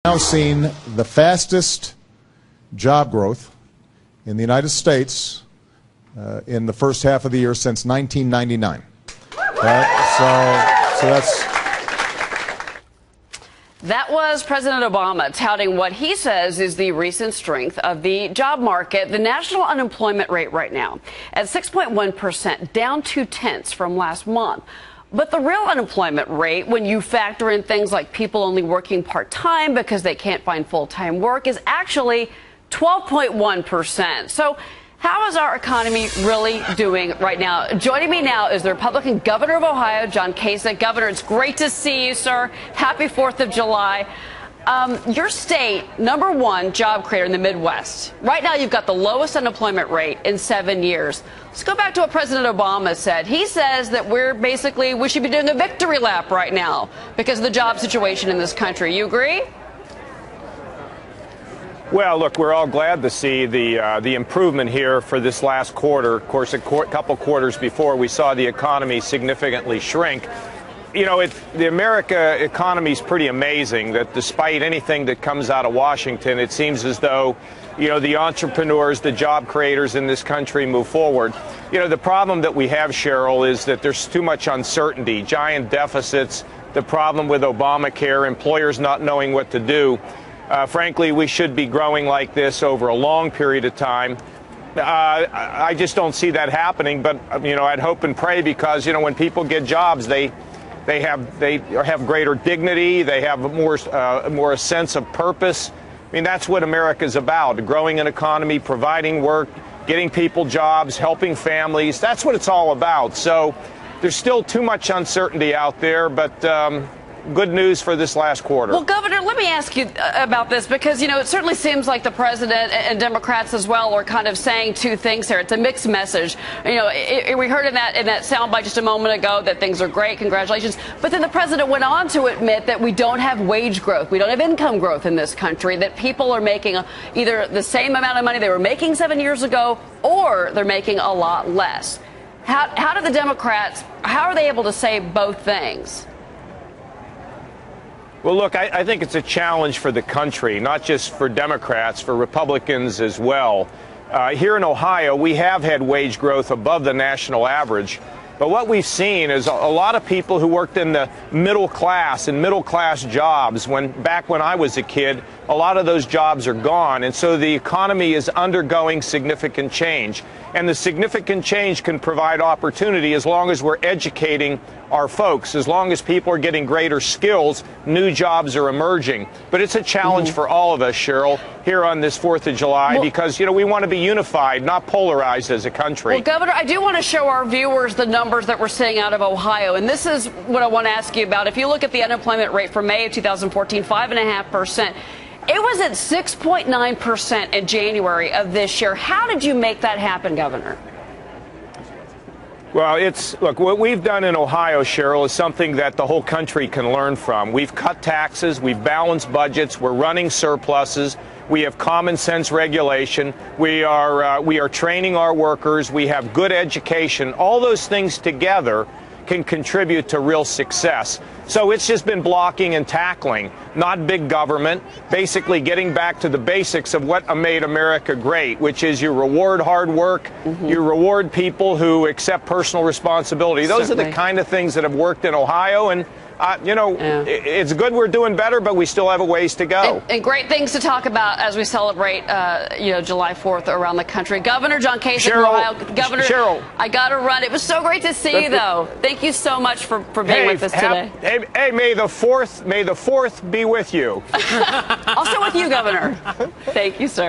Now seen the fastest job growth in the United States in the first half of the year since 1999. That was President Obama touting what he says is the recent strength of the job market. The national unemployment rate right now at 6.1%, down 0.2 from last month. But the real unemployment rate, when you factor in things like people only working part-time because they can't find full-time work, is actually 12.1%. So how is our economy really doing right now? Joining me now is the Republican governor of Ohio, John Kasich. Governor, it's great to see you, sir. Happy 4th of July. Your state, #1 job creator in the Midwest. Right now, you've got the lowest unemployment rate in 7 years. Let's go back to what President Obama said. He says that we should be doing a victory lap right now because of the job situation in this country. You agree? Well, look, we're all glad to see the improvement here for this last quarter. Of course, a couple quarters before, we saw the economy significantly shrink. You know, the America economy is pretty amazing that despite anything that comes out of Washington, it seems as though, you know, the entrepreneurs, the job creators in this country move forward. You know, the problem that we have, Cheryl, is that there's too much uncertainty, giant deficits, the problem with Obamacare, employers not knowing what to do. Frankly, we should be growing like this over a long period of time. I just don't see that happening, but, you know, I'd hope and pray because, you know, when people get jobs, they have greater dignity. They have more a sense of purpose. I mean, that's what America's about, growing an economy, providing work, getting people jobs, helping families. That's what it's all about. So there's still too much uncertainty out there, but good news for this last quarter. Well, Governor, let me ask you about this because, you know, it certainly seems like the president and Democrats as well are kind of saying two things here. It's a mixed message. You know, we heard in that soundbite just a moment ago that things are great, congratulations. But then the president went on to admit that we don't have wage growth, we don't have income growth in this country, that people are making either the same amount of money they were making 7 years ago or they're making a lot less. How do the Democrats, how are they able to say both things? Well, look, I think it's a challenge for the country, not just for Democrats, for Republicans as well. Here in Ohio, we have had wage growth above the national average. But what we've seen is a lot of people who worked in the middle class and middle class jobs back when I was a kid, a lot of those jobs are gone. And so the economy is undergoing significant change. And the significant change can provide opportunity as long as we're educating our folks. As long as people are getting greater skills, new jobs are emerging. But it's a challenge for all of us, Cheryl, here on this 4th of July, because, you know, we want to be unified, not polarized as a country. Well, Governor, I do want to show our viewers the numbers that we're seeing out of Ohio. And this is what I want to ask you about. If you look at the unemployment rate for May of 2014, 5.5%. It was at 6.9% in January of this year. How did you make that happen, Governor? Well, look, what we've done in Ohio, Cheryl, is something that the whole country can learn from. We've cut taxes, we've balanced budgets, we're running surpluses, we have common sense regulation, we are training our workers, we have good education. All those things together can contribute to real success. So it's just been blocking and tackling, not big government, basically getting back to the basics of what made America great, which is you reward hard work, you reward people who accept personal responsibility. Those are the kind of things that have worked in Ohio, and you know, it's good we're doing better, but we still have a ways to go. And great things to talk about as we celebrate, you know, July 4th around the country. Governor John Kasich of Ohio. Governor, Cheryl, I got to run. It was so great to see you, though. Thank you so much for being with us today. Hey, may the 4th be with you. Also with you, Governor. Thank you, sir.